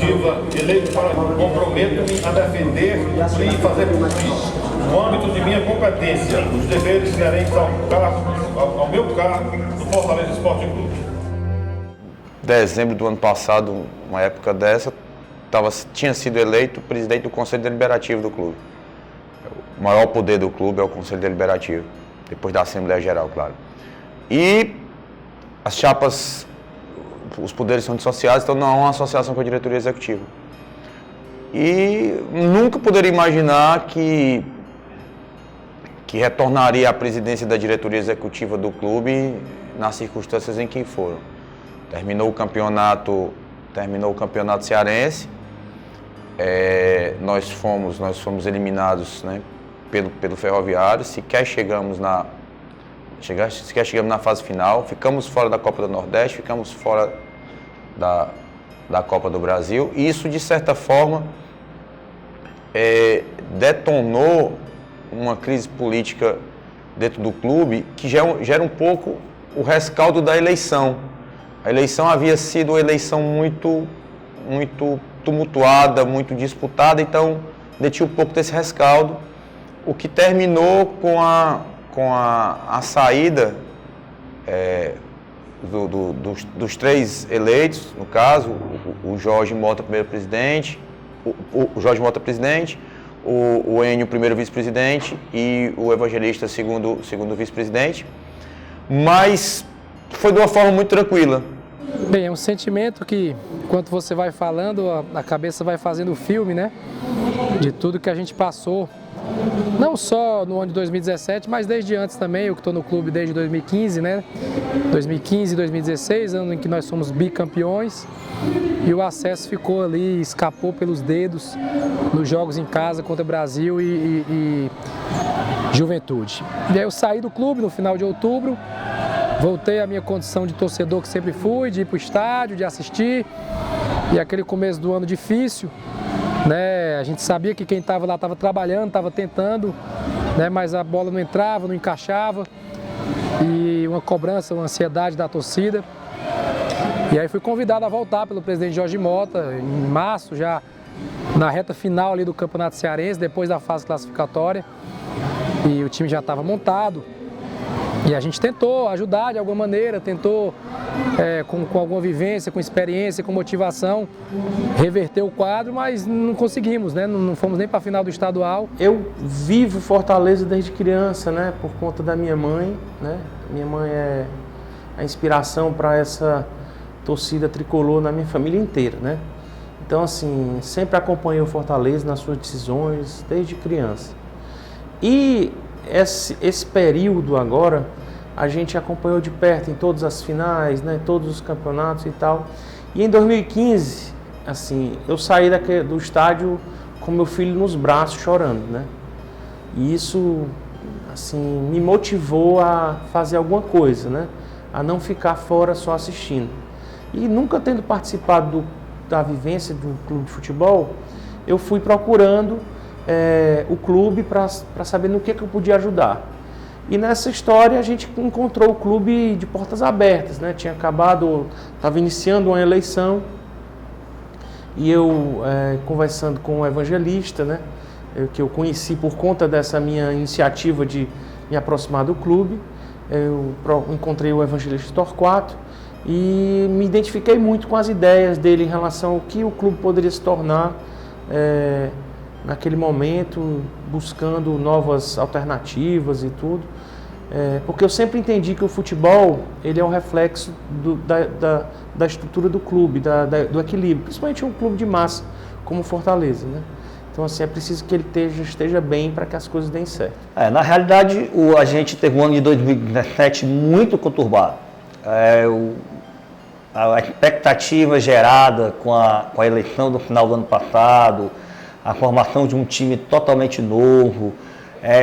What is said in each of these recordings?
executiva, eleito para comprometo-me a defender, cumprir e fazer cumprir, no âmbito de minha competência, os deveres inerentes ao meu cargo do Fortaleza Esporte Clube. Dezembro do ano passado, uma época dessa, tinha sido eleito presidente do Conselho Deliberativo do clube. O maior poder do clube é o Conselho Deliberativo, depois da Assembleia Geral, claro. E as chapas, os poderes são dissociados, então não há uma associação com a diretoria executiva. E nunca poderia imaginar que retornaria à presidência da diretoria executiva do clube nas circunstâncias em que foram. Terminou o campeonato cearense, nós fomos eliminados, né, pelo Ferroviário, sequer chegamos na fase final, ficamos fora da Copa do Nordeste, ficamos fora da Copa do Brasil, e isso, de certa forma, detonou uma crise política dentro do clube que gera um pouco o rescaldo da eleição. A eleição havia sido uma eleição muito tumultuada, muito disputada, então detinha um pouco desse rescaldo, o que terminou com a saída dos três eleitos, no caso, o Jorge Mota, primeiro presidente, o Jorge Mota, presidente, o Enio, primeiro vice-presidente, e o Evangelista, segundo vice-presidente, mas foi de uma forma muito tranquila. Bem, é um sentimento que, enquanto você vai falando, a cabeça vai fazendo o filme, né? De tudo que a gente passou, não só no ano de 2017, mas desde antes também. Eu que estou no clube desde 2015, né? 2015 e 2016, ano em que nós somos bicampeões, e o acesso ficou ali, escapou pelos dedos nos jogos em casa contra Brasil e Juventude. E aí eu saí do clube no final de outubro, voltei à minha condição de torcedor que sempre fui, de ir para o estádio, de assistir, e aquele começo do ano difícil, né? A gente sabia que quem estava lá estava trabalhando, estava tentando, né? Mas a bola não entrava, não encaixava, e uma cobrança, uma ansiedade da torcida. E aí fui convidado a voltar pelo presidente Jorge Mota, em março, já na reta final ali do Campeonato Cearense, depois da fase classificatória, e o time já estava montado. E a gente tentou ajudar de alguma maneira, tentou com alguma vivência, com experiência, com motivação, reverter o quadro, mas não conseguimos, né? Não fomos nem para a final do estadual. Eu vivo Fortaleza desde criança, né? Por conta da minha mãe, né? Minha mãe é a inspiração para essa torcida tricolor na minha família inteira, né? Então, assim, sempre acompanhei o Fortaleza nas suas decisões, desde criança. E esse período agora, a gente acompanhou de perto em todas as finais, né, todos os campeonatos e tal. E em 2015, assim, eu saí do estádio com meu filho nos braços, chorando, né? E isso, assim, me motivou a fazer alguma coisa, né? A não ficar fora só assistindo. E nunca tendo participado da vivência de um clube de futebol, eu fui procurando o clube para saber no que eu podia ajudar. E nessa história a gente encontrou o clube de portas abertas, né? Estava iniciando uma eleição, e eu conversando com o Evangelista, né? Que eu conheci por conta dessa minha iniciativa de me aproximar do clube, eu encontrei o Evangelista Torquato e me identifiquei muito com as ideias dele em relação ao que o clube poderia se tornar naquele momento, buscando novas alternativas e tudo, porque eu sempre entendi que o futebol ele é um reflexo da estrutura do clube, do equilíbrio, principalmente um clube de massa como Fortaleza, né? Então, assim, é preciso que ele esteja bem para que as coisas deem certo. Na realidade, a gente teve um ano de 2017 muito conturbado. A expectativa gerada com a eleição do final do ano passado, a formação de um time totalmente novo,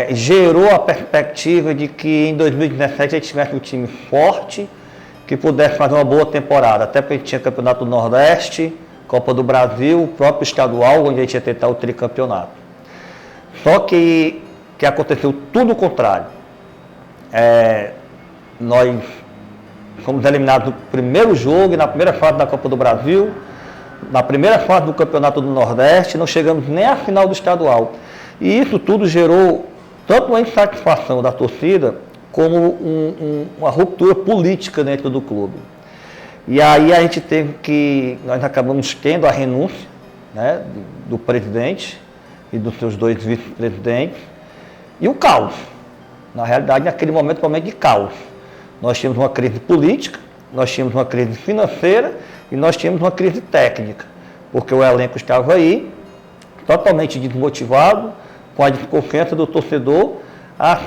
gerou a perspectiva de que em 2017 a gente tivesse um time forte, que pudesse fazer uma boa temporada, até porque a gente tinha Campeonato do Nordeste, Copa do Brasil, o próprio estadual, onde a gente ia tentar o tricampeonato. Só que aconteceu tudo o contrário. Nós fomos eliminados no primeiro jogo e na primeira fase da Copa do Brasil. na primeira fase do Campeonato do Nordeste, não chegamos nem à final do estadual. E isso tudo gerou tanto uma insatisfação da torcida, como uma ruptura política dentro do clube. E aí a gente teve que, nós acabamos tendo a renúncia, né, do presidente e dos seus 2 vice-presidentes, e o caos. Na realidade, naquele momento, um momento de caos. Nós tínhamos uma crise política, nós tínhamos uma crise financeira e nós tínhamos uma crise técnica, porque o elenco estava aí, totalmente desmotivado, com a desconfiança do torcedor, às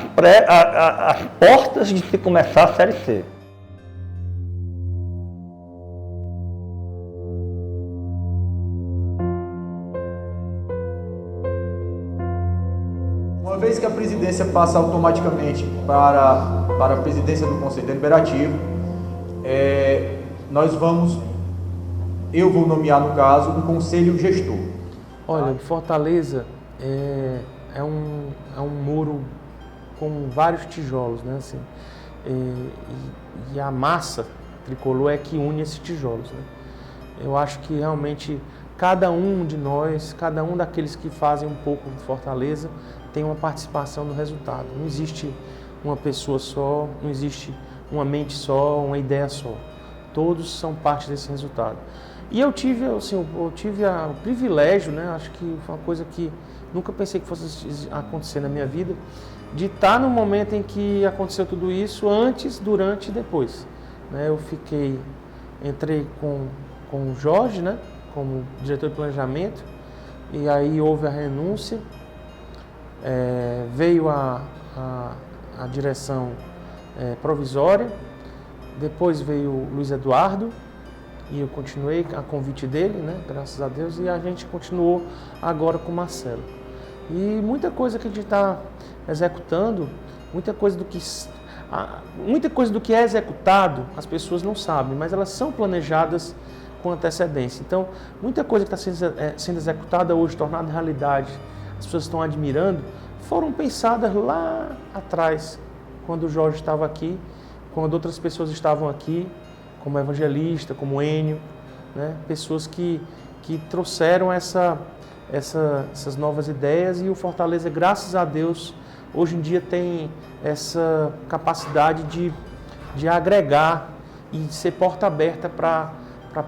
portas de se começar a Série C. Uma vez que a presidência passa automaticamente para a presidência do Conselho Deliberativo, eu vou nomear, no caso, um conselho gestor. Olha, o Fortaleza é um muro com vários tijolos, né? Assim, e a massa tricolor é que une esses tijolos, né? Eu acho que realmente cada um de nós, cada um daqueles que fazem um pouco do Fortaleza, tem uma participação no resultado. Não existe uma pessoa só, não existe uma mente só, uma ideia só. Todos são parte desse resultado. E eu tive o privilégio, né? Acho que foi uma coisa que nunca pensei que fosse acontecer na minha vida, de estar no momento em que aconteceu tudo isso, antes, durante e depois. Né? Entrei com o Jorge, né? Como diretor de planejamento, e aí houve a renúncia, veio a direção provisória, depois veio o Luiz Eduardo, e eu continuei a convite dele, né? Graças a Deus, e a gente continuou agora com o Marcelo. E muita coisa que a gente está executando, muita coisa do que é executado, as pessoas não sabem, mas elas são planejadas com antecedência. Então, muita coisa que está sendo executada hoje, tornada realidade, as pessoas estão admirando, foram pensadas lá atrás, quando o Jorge estava aqui, quando outras pessoas estavam aqui, como Evangelista, como Enio, né? Pessoas que trouxeram essas novas ideias, e o Fortaleza, graças a Deus, hoje em dia tem essa capacidade de agregar e de ser porta aberta para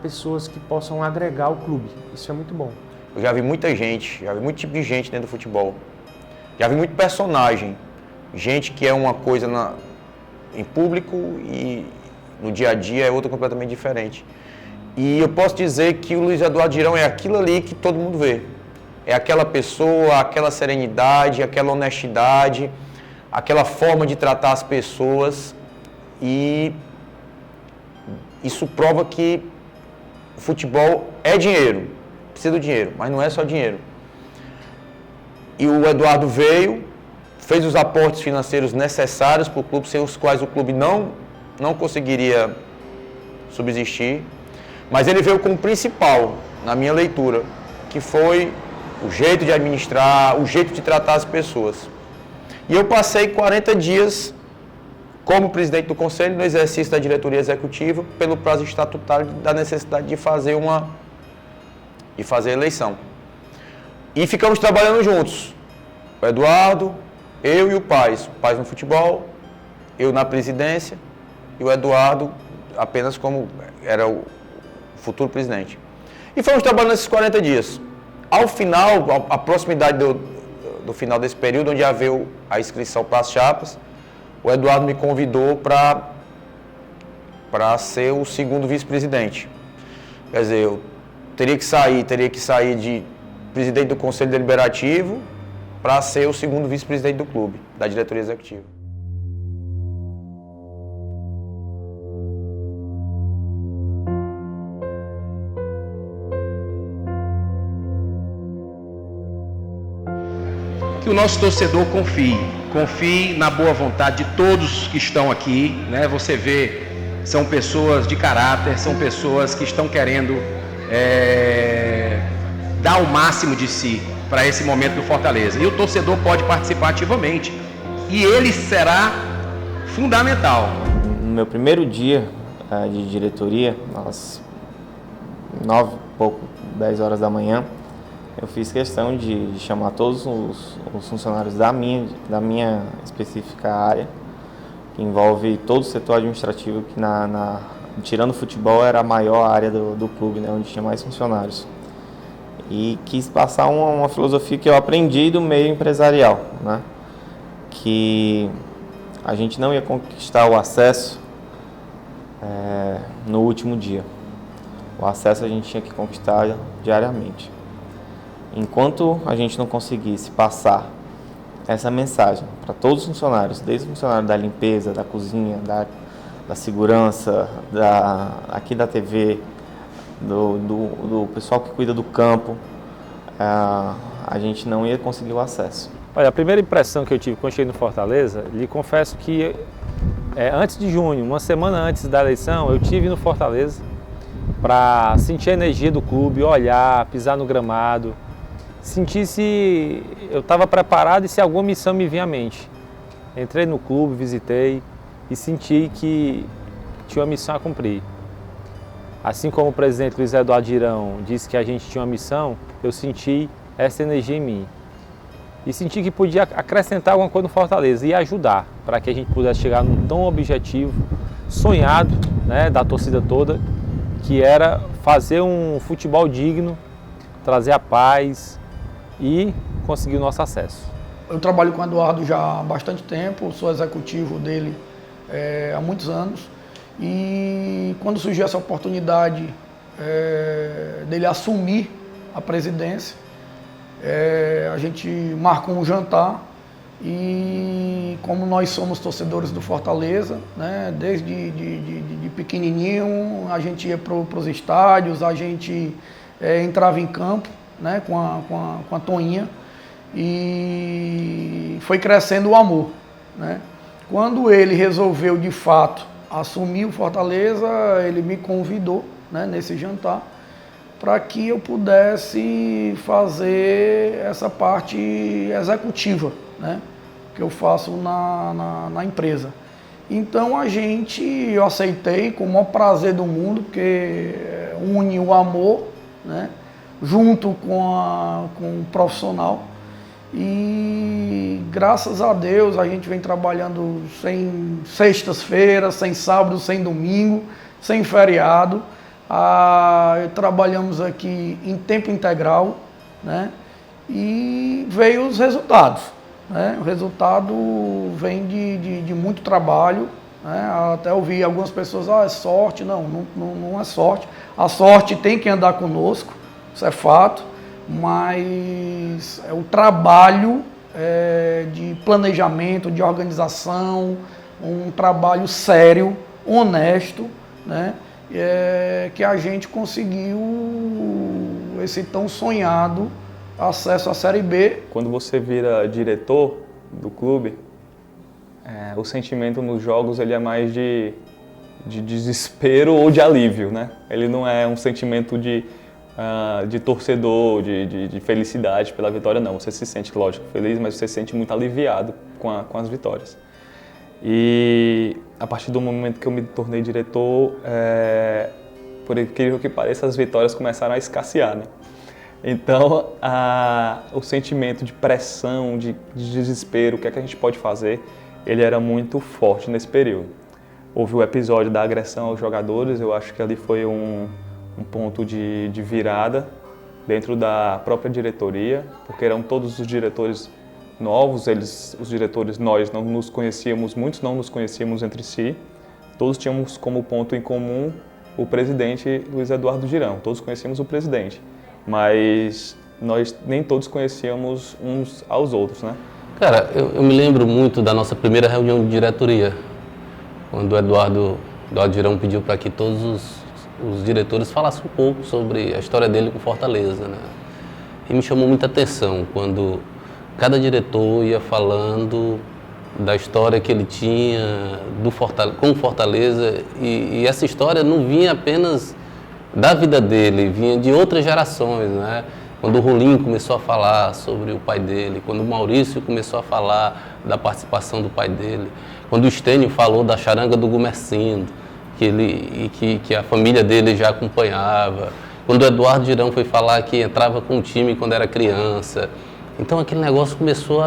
pessoas que possam agregar o clube. Isso é muito bom. Eu já vi muita gente, já vi muito tipo de gente dentro do futebol. Já vi muito personagem. Gente que é uma coisa em público e no dia a dia é outra completamente diferente. E eu posso dizer que o Luiz Eduardo Girão é aquilo ali que todo mundo vê. É aquela pessoa, aquela serenidade, aquela honestidade, aquela forma de tratar as pessoas, e isso prova que o futebol é dinheiro, precisa do dinheiro, mas não é só dinheiro. E o Eduardo veio, fez os aportes financeiros necessários para o clube, sem os quais o clube não conseguiria subsistir, mas ele veio como principal, na minha leitura, que foi o jeito de administrar, o jeito de tratar as pessoas. E eu passei 40 dias como presidente do conselho, no exercício da diretoria executiva, pelo prazo estatutário da necessidade de fazer eleição. E ficamos trabalhando juntos. O Eduardo, eu e o Paz no futebol, eu na presidência, e o Eduardo apenas como era o futuro presidente. E fomos trabalhando esses 40 dias. Ao final, a proximidade do final desse período, onde havia a inscrição para as chapas, o Eduardo me convidou para ser o segundo vice-presidente. Quer dizer, eu teria que sair de presidente do Conselho Deliberativo para ser o segundo vice-presidente do clube, da diretoria executiva. Que o nosso torcedor confie na boa vontade de todos que estão aqui, né? Você vê, são pessoas de caráter, são pessoas que estão querendo dar o máximo de si para esse momento do Fortaleza. E o torcedor pode participar ativamente, e ele será fundamental. No meu primeiro dia de diretoria, às 9 e pouco 10 horas da manhã, eu fiz questão de chamar todos os funcionários da minha específica área, que envolve todo o setor administrativo, que tirando o futebol era a maior área do clube, né, onde tinha mais funcionários. E quis passar uma filosofia que eu aprendi do meio empresarial, né, que a gente não ia conquistar o acesso no último dia. O acesso a gente tinha que conquistar diariamente. Enquanto a gente não conseguisse passar essa mensagem para todos os funcionários, desde o funcionário da limpeza, da cozinha, da segurança, aqui da TV, do pessoal que cuida do campo, a gente não ia conseguir o acesso. Olha, a primeira impressão que eu tive quando cheguei no Fortaleza, lhe confesso que antes de junho, uma semana antes da eleição, eu estive no Fortaleza para sentir a energia do clube, olhar, pisar no gramado, sentir se eu estava preparado e se alguma missão me vinha à mente. Entrei no clube, visitei e senti que tinha uma missão a cumprir. Assim como o presidente Luiz Eduardo Girão disse que a gente tinha uma missão, eu senti essa energia em mim. E senti que podia acrescentar alguma coisa no Fortaleza e ajudar para que a gente pudesse chegar num tão objetivo, sonhado, né, da torcida toda, que era fazer um futebol digno, trazer a paz e conseguir o nosso acesso. Eu trabalho com o Eduardo já há bastante tempo, sou executivo dele há muitos anos, e quando surgiu essa oportunidade dele assumir a presidência, a gente marcou um jantar e como nós somos torcedores do Fortaleza, né, desde de pequenininho a gente ia para os estádios, a gente entrava em campo, né, com a Toinha, e foi crescendo o amor, né. Quando ele resolveu de fato assumir o Fortaleza, ele me convidou, né, nesse jantar para que eu pudesse fazer essa parte executiva, que eu faço na empresa. Então eu aceitei com o maior prazer do mundo, porque une o amor, junto com o profissional. E graças a Deus a gente vem trabalhando sem sextas-feiras, sem sábado, sem domingo, sem feriado. Trabalhamos aqui em tempo integral, e veio os resultados. O resultado vem de muito trabalho. Até ouvi algumas pessoas, é sorte. Não é sorte. A sorte tem que andar conosco, isso é fato, mas é o trabalho de planejamento, de organização, um trabalho sério, honesto, que a gente conseguiu esse tão sonhado acesso à Série B. Quando você vira diretor do clube, o sentimento nos jogos ele é mais de desespero ou de alívio, né? Ele não é um sentimento de torcedor, de felicidade pela vitória, não. Você se sente, lógico, feliz, mas você se sente muito aliviado com as vitórias. E a partir do momento que eu me tornei diretor, por incrível que pareça, as vitórias começaram a escassear, né? Então, o sentimento de pressão, de desespero, o que é que a gente pode fazer, ele era muito forte nesse período. Houve o episódio da agressão aos jogadores, eu acho que ali foi um ponto de virada dentro da própria diretoria, porque eram todos os diretores novos, os diretores, nós não nos conhecíamos, muitos não nos conhecíamos entre si, todos tínhamos como ponto em comum o presidente Luiz Eduardo Girão, todos conhecíamos o presidente, mas nós nem todos conhecíamos uns aos outros, né? Cara, eu me lembro muito da nossa primeira reunião de diretoria, quando o Eduardo Girão pediu para que todos os diretores falassem um pouco sobre a história dele com Fortaleza, né? E me chamou muita atenção quando cada diretor ia falando da história que ele tinha com Fortaleza, e essa história não vinha apenas da vida dele, vinha de outras gerações, né? Quando o Rolim começou a falar sobre o pai dele, quando o Maurício começou a falar da participação do pai dele, quando o Estênio falou da charanga do Gumercindo, que a família dele já acompanhava, Quando o Eduardo Girão foi falar que entrava com o time quando era criança. Então aquele negócio começou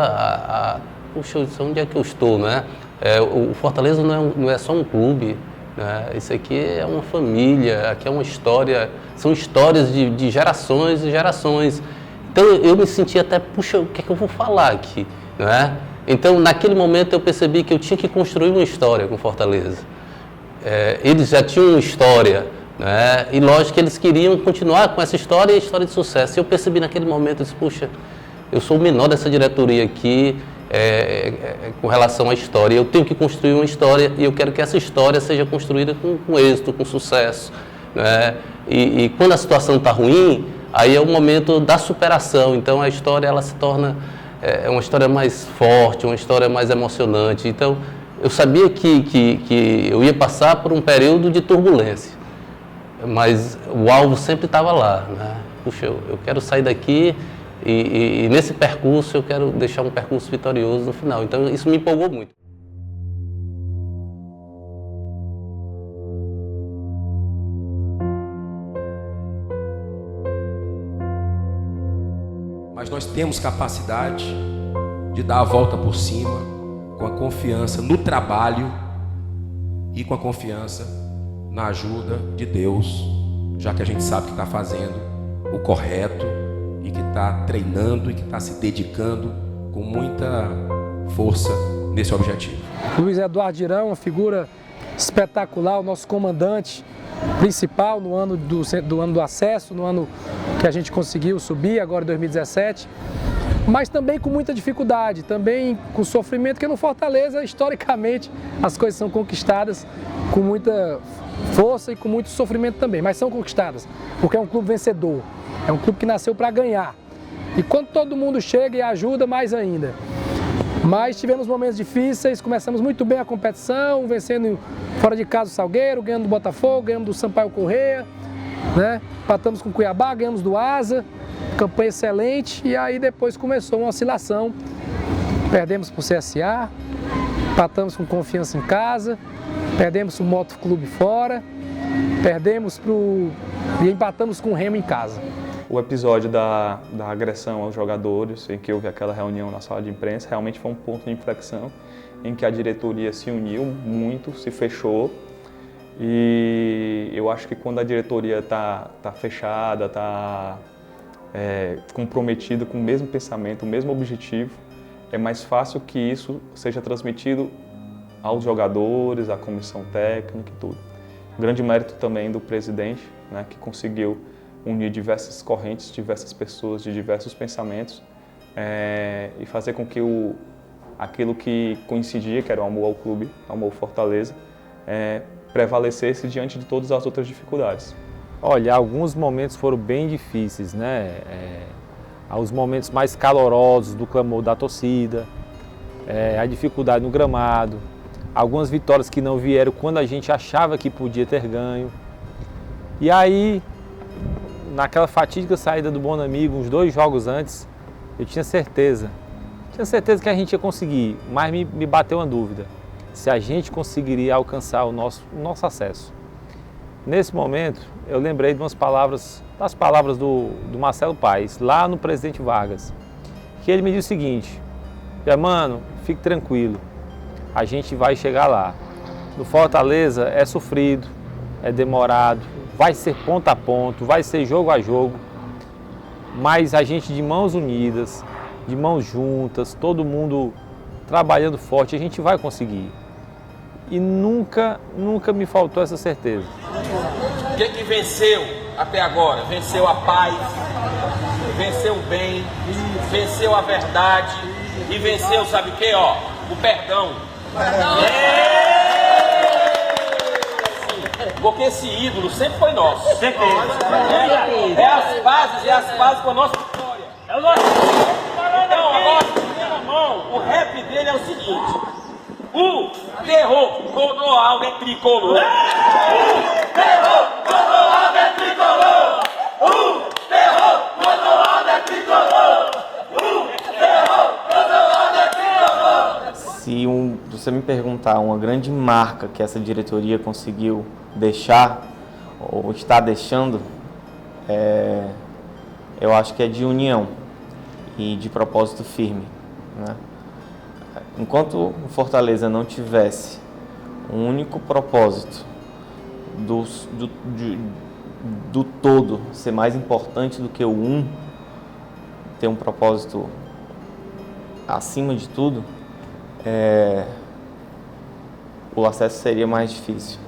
puxa, onde é que eu estou, né? O Fortaleza não é só um clube, né? Isso aqui é uma família, aqui é uma história, são histórias de gerações e gerações. Então eu me senti até, puxa, o que é que eu vou falar aqui, né? Então naquele momento eu percebi que eu tinha que construir uma história com Fortaleza. Eles já tinham uma história, né? E lógico que eles queriam continuar com essa história e a história de sucesso. E eu percebi naquele momento, eu disse, puxa, eu sou o menor dessa diretoria aqui com relação à história. Eu tenho que construir uma história e eu quero que essa história seja construída com êxito, com sucesso, né? E quando a situação está ruim, aí é o momento da superação. Então a história ela se torna uma história mais forte, uma história mais emocionante. Então eu sabia que eu ia passar por um período de turbulência, mas o alvo sempre estava lá, né? Puxa, eu quero sair daqui e nesse percurso eu quero deixar um percurso vitorioso no final. Então isso me empolgou muito. Mas nós temos capacidade de dar a volta por cima com a confiança no trabalho e com a confiança na ajuda de Deus, já que a gente sabe que está fazendo o correto e que está treinando e que está se dedicando com muita força nesse objetivo. Luiz Eduardo Girão, uma figura espetacular, o nosso comandante principal no ano do acesso, no ano que a gente conseguiu subir, agora em 2017, mas também com muita dificuldade, também com sofrimento, porque no Fortaleza, historicamente, as coisas são conquistadas com muita força e com muito sofrimento também, mas são conquistadas, porque é um clube vencedor, é um clube que nasceu para ganhar. E quando todo mundo chega e ajuda, mais ainda. Mas tivemos momentos difíceis, começamos muito bem a competição, vencendo fora de casa o Salgueiro, ganhando do Botafogo, ganhando do Sampaio Corrêa, né? Empatamos com o Cuiabá, ganhamos do Asa, campanha excelente, e aí depois começou uma oscilação. Perdemos para o CSA, empatamos com Confiança em casa, perdemos para o Moto Clube fora, e empatamos com o Remo em casa. O episódio da agressão aos jogadores, em que houve aquela reunião na sala de imprensa, realmente foi um ponto de inflexão em que a diretoria se uniu muito, se fechou. E eu acho que quando a diretoria está fechada, está comprometida com o mesmo pensamento, o mesmo objetivo, é mais fácil que isso seja transmitido aos jogadores, à comissão técnica e tudo. Grande mérito também do presidente, né, que conseguiu unir diversas correntes, diversas pessoas de diversos pensamentos e fazer com que aquilo que coincidia, que era o amor ao clube, o amor ao Fortaleza, prevalecesse diante de todas as outras dificuldades. Olha, alguns momentos foram bem difíceis, né? Os momentos mais calorosos do clamor da torcida, a dificuldade no gramado, algumas vitórias que não vieram quando a gente achava que podia ter ganho. E aí, naquela fatídica saída do Bonamigo, uns 2 jogos antes, eu tinha certeza que a gente ia conseguir, mas me bateu uma dúvida, se a gente conseguiria alcançar o nosso acesso. Nesse momento, eu lembrei das palavras do Marcelo Paes, lá no Presidente Vargas, que ele me disse o seguinte: mano, fique tranquilo, a gente vai chegar lá. No Fortaleza é sofrido, é demorado, vai ser ponto a ponto, vai ser jogo a jogo, mas a gente de mãos unidas, de mãos juntas, todo mundo trabalhando forte, a gente vai conseguir. E nunca me faltou essa certeza. O que venceu até agora? Venceu a paz, venceu o bem, venceu a verdade e venceu, sabe o que? O perdão. Porque esse ídolo sempre foi nosso. É as bases com a nossa história. Então, agora, primeira mão, o rap dele é o seguinte: o terror Clodoaldo é tricolor. O terror Clodoaldo é tricolor. O terror Clodoaldo é tricolor. O terror Clodoaldo é tricolor. Se você me perguntar uma grande marca que essa diretoria conseguiu deixar ou está deixando, eu acho que é de união e de propósito firme, né? Enquanto o Fortaleza não tivesse um único propósito do todo ser mais importante do que o um, ter um propósito acima de tudo, o acesso seria mais difícil.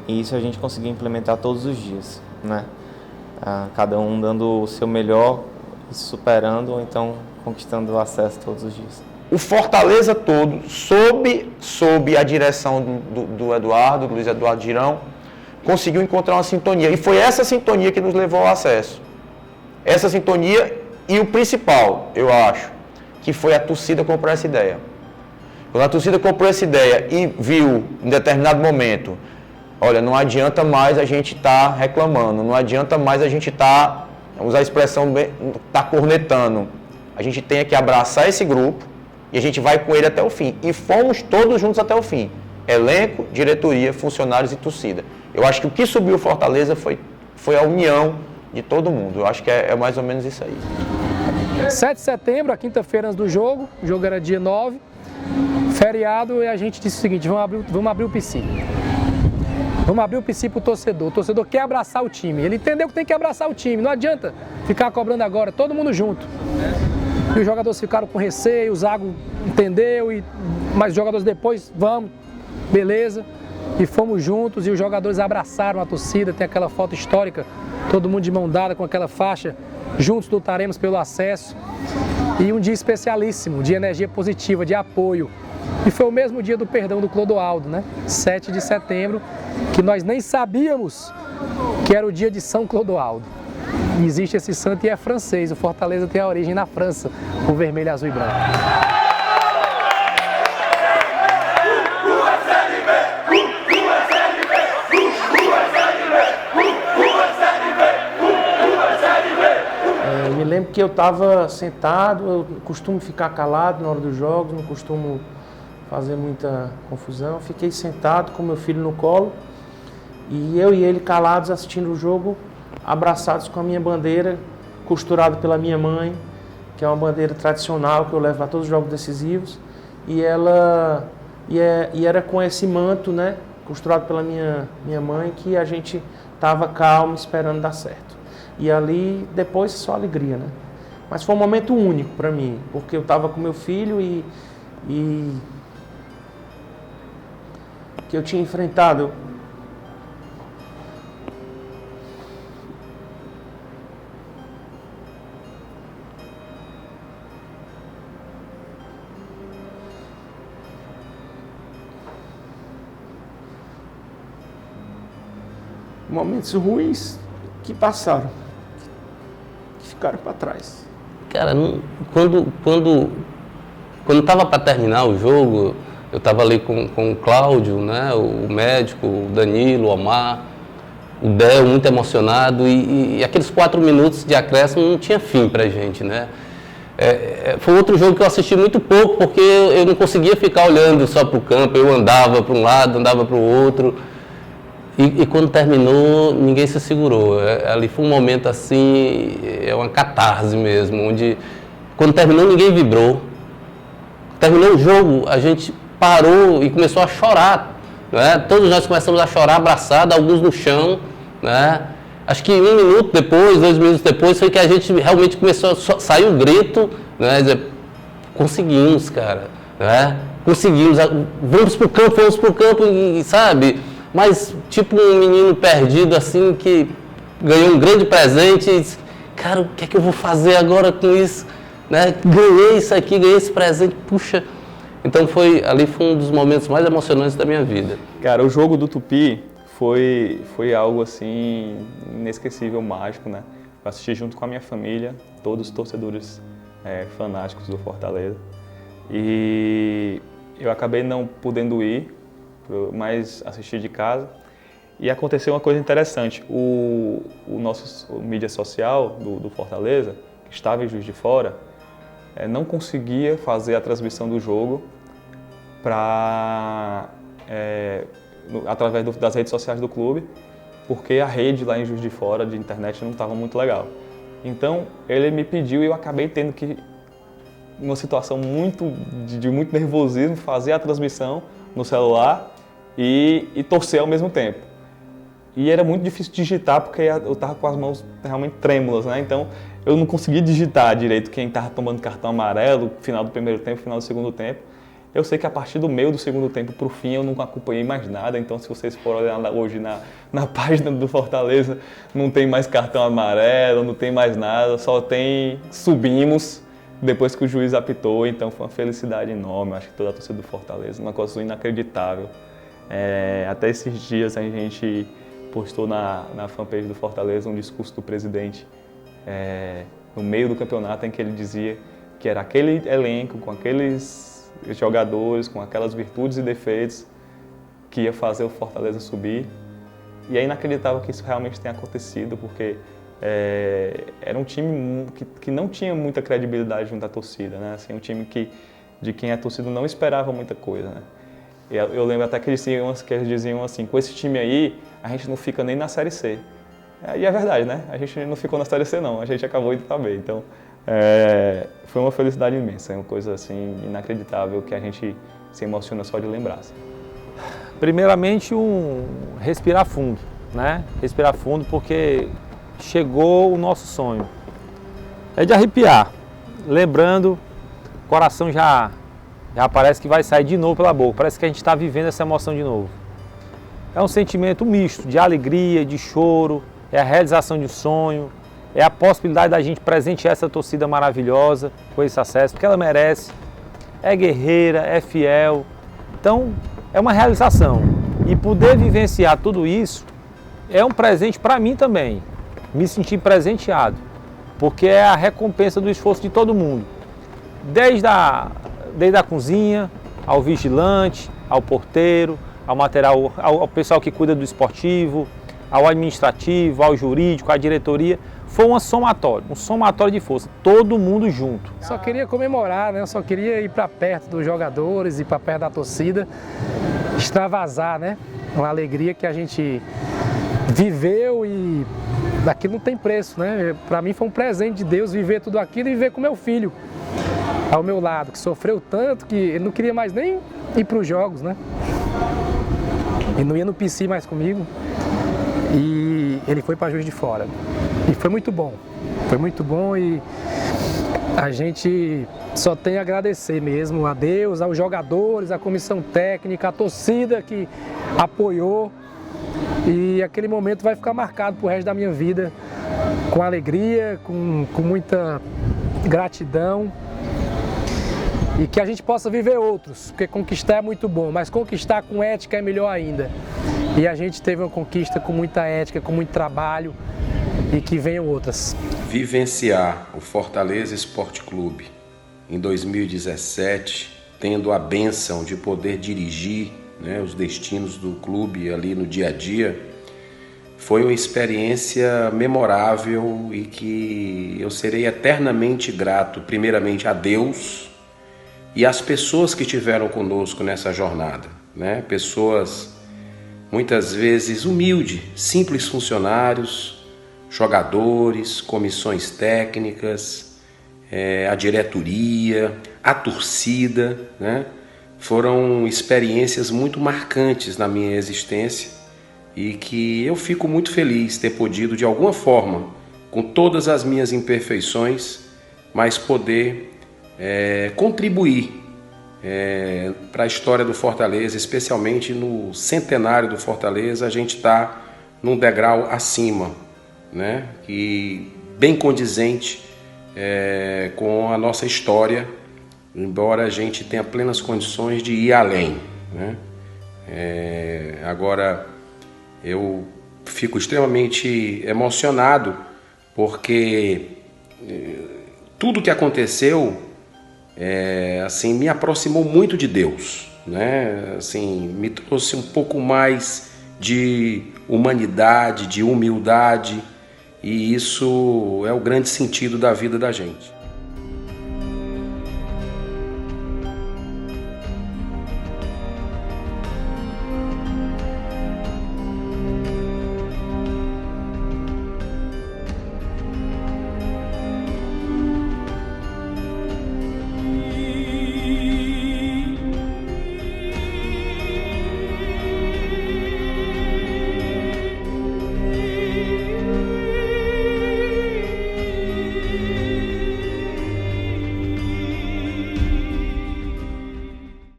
E isso a gente conseguia implementar todos os dias, né? Cada um dando o seu melhor, se superando ou então conquistando o acesso todos os dias. O Fortaleza todo, sob a direção do Eduardo, do Luiz Eduardo Girão, conseguiu encontrar uma sintonia. E foi essa sintonia que nos levou ao acesso. Essa sintonia e o principal, eu acho, que foi a torcida comprou essa ideia. Quando a torcida comprou essa ideia e viu, em determinado momento, olha, não adianta mais a gente estar reclamando, não adianta mais a gente estar, vamos usar a expressão, estar cornetando. A gente tem que abraçar esse grupo e a gente vai com ele até o fim. E fomos todos juntos até o fim. Elenco, diretoria, funcionários e torcida. Eu acho que o que subiu o Fortaleza foi a união de todo mundo. Eu acho que é mais ou menos isso aí. 7 de setembro, a quinta-feira antes do jogo, o jogo era dia 9, feriado, e a gente disse o seguinte, vamos abrir o PC. Vamos abrir o PC pro torcedor. O torcedor quer abraçar o time. Ele entendeu que tem que abraçar o time. Não adianta ficar cobrando agora, todo mundo junto. E os jogadores ficaram com receio, o Zago entendeu, mas os jogadores depois, vamos, beleza. E fomos juntos e os jogadores abraçaram a torcida, tem aquela foto histórica, todo mundo de mão dada com aquela faixa, juntos lutaremos pelo acesso. E um dia especialíssimo, de energia positiva, de apoio. E foi o mesmo dia do perdão do Clodoaldo, né? 7 de setembro, que nós nem sabíamos que era o dia de São Clodoaldo. E existe esse santo e é francês, o Fortaleza tem a origem na França, o vermelho, azul e branco. Eu me lembro que eu estava sentado, eu costumo ficar calado na hora dos jogos, não costumo fazer muita confusão. Eu fiquei sentado com meu filho no colo e eu e ele calados assistindo o jogo, abraçados com a minha bandeira, costurada pela minha mãe, que é uma bandeira tradicional que eu levo para todos os jogos decisivos, e era com esse manto, né, costurado pela minha mãe, que a gente estava calmo, esperando dar certo. E ali, depois, só alegria, né? Mas foi um momento único para mim, porque eu estava com meu filho e que eu tinha enfrentado. Momentos ruins que passaram, que ficaram para trás. Cara, quando estava para terminar o jogo, eu estava ali com o Cláudio, né, o médico, o Danilo, o Omar, o Del, muito emocionado, e aqueles 4 minutos de acréscimo não tinha fim pra gente, né? Foi outro jogo que eu assisti muito pouco, porque eu não conseguia ficar olhando só para o campo, eu andava para um lado, andava para o outro. E quando terminou, ninguém se segurou. Ali foi um momento assim, é uma catarse mesmo, onde quando terminou ninguém vibrou. Terminou o jogo, a gente parou e começou a chorar, né? Todos nós começamos a chorar abraçados, alguns no chão, né? Acho que 1 minuto depois, 2 minutos depois, foi que a gente realmente começou a sair um grito, né? Dizer, conseguimos, cara, né? Conseguimos, vamos pro campo, e sabe? Mas, tipo um menino perdido, assim, que ganhou um grande presente e disse, cara, o que é que eu vou fazer agora com isso? Né? Ganhei isso aqui, ganhei esse presente, puxa. Então, ali foi um dos momentos mais emocionantes da minha vida. Cara, o jogo do Tupi foi algo, assim, inesquecível, mágico, né? Eu assisti junto com a minha família, todos os torcedores fanáticos do Fortaleza. E eu acabei não podendo ir, mas assisti de casa. E aconteceu uma coisa interessante, o nosso mídia social do Fortaleza, que estava em Juiz de Fora, não conseguia fazer a transmissão do jogo através das redes sociais do clube, porque a rede lá em Juiz de Fora de internet não estava muito legal. Então ele me pediu e eu acabei tendo que, numa situação de muito nervosismo, fazer a transmissão no celular e torcer ao mesmo tempo. E era muito difícil digitar porque eu estava com as mãos realmente trêmulas, né? Então eu não conseguia digitar direito quem estava tomando cartão amarelo, final do primeiro tempo, final do segundo tempo. Eu sei que a partir do meio do segundo tempo para o fim eu não acompanhei mais nada, então se vocês forem olhar hoje na página do Fortaleza, não tem mais cartão amarelo, não tem mais nada, só tem subimos depois que o juiz apitou, então foi uma felicidade enorme, acho que toda a torcida do Fortaleza, uma coisa inacreditável. Até esses dias a gente postou na fanpage do Fortaleza um discurso do presidente no meio do campeonato em que ele dizia que era aquele elenco com aqueles jogadores, com aquelas virtudes e defeitos que ia fazer o Fortaleza subir. E é inacreditável que isso realmente tenha acontecido, porque era um time que não tinha muita credibilidade junto à torcida, né? Assim, um time de quem a torcida não esperava muita coisa, né? Eu lembro até que eles diziam assim, com esse time aí, a gente não fica nem na Série C. E é verdade, né? A gente não ficou na Série C não, a gente acabou indo também. Então, foi uma felicidade imensa, é uma coisa assim inacreditável que a gente se emociona só de lembrar. Assim. Primeiramente, respirar fundo, né? Respirar fundo porque chegou o nosso sonho. É de arrepiar, lembrando, o coração já parece que vai sair de novo pela boca, parece que a gente está vivendo essa emoção de novo. É um sentimento misto de alegria, de choro, é a realização de um sonho, é a possibilidade da gente presentear essa torcida maravilhosa com esse acesso, porque ela merece, é guerreira, é fiel, então é uma realização. E poder vivenciar tudo isso é um presente para mim também, me sentir presenteado, porque é a recompensa do esforço de todo mundo, desde a cozinha, ao vigilante, ao porteiro, ao material, ao pessoal que cuida do esportivo, ao administrativo, ao jurídico, à diretoria. Foi um somatório de força, todo mundo junto. Só queria comemorar, né? Só queria ir para perto dos jogadores, ir para perto da torcida, extravasar, né? Uma alegria que a gente viveu e aquilo não tem preço, né? Para mim foi um presente de Deus viver tudo aquilo e viver com meu filho ao meu lado, que sofreu tanto que ele não queria mais nem ir para os jogos, né? Ele não ia no PC mais comigo e ele foi para Juiz de Fora. E foi muito bom e a gente só tem a agradecer mesmo a Deus, aos jogadores, à comissão técnica, à torcida que apoiou. E aquele momento vai ficar marcado pro resto da minha vida, com alegria, com muita gratidão. E que a gente possa viver outros, porque conquistar é muito bom, mas conquistar com ética é melhor ainda. E a gente teve uma conquista com muita ética, com muito trabalho e que venham outras. Vivenciar o Fortaleza Esporte Clube em 2017, tendo a bênção de poder dirigir, né, os destinos do clube ali no dia a dia, foi uma experiência memorável e que eu serei eternamente grato, primeiramente a Deus e às pessoas que estiveram conosco nessa jornada, né? Pessoas muitas vezes humildes, simples funcionários, jogadores, comissões técnicas, a diretoria, a torcida, né? Foram experiências muito marcantes na minha existência e que eu fico muito feliz ter podido, de alguma forma, com todas as minhas imperfeições, mas poder contribuir para a história do Fortaleza, especialmente no centenário do Fortaleza. A gente está num degrau acima, né? E bem condizente com a nossa história, embora a gente tenha plenas condições de ir além, né? Agora, eu fico extremamente emocionado porque tudo que aconteceu assim, me aproximou muito de Deus, né? Assim, me trouxe um pouco mais de humanidade, de humildade, e isso é o grande sentido da vida da gente.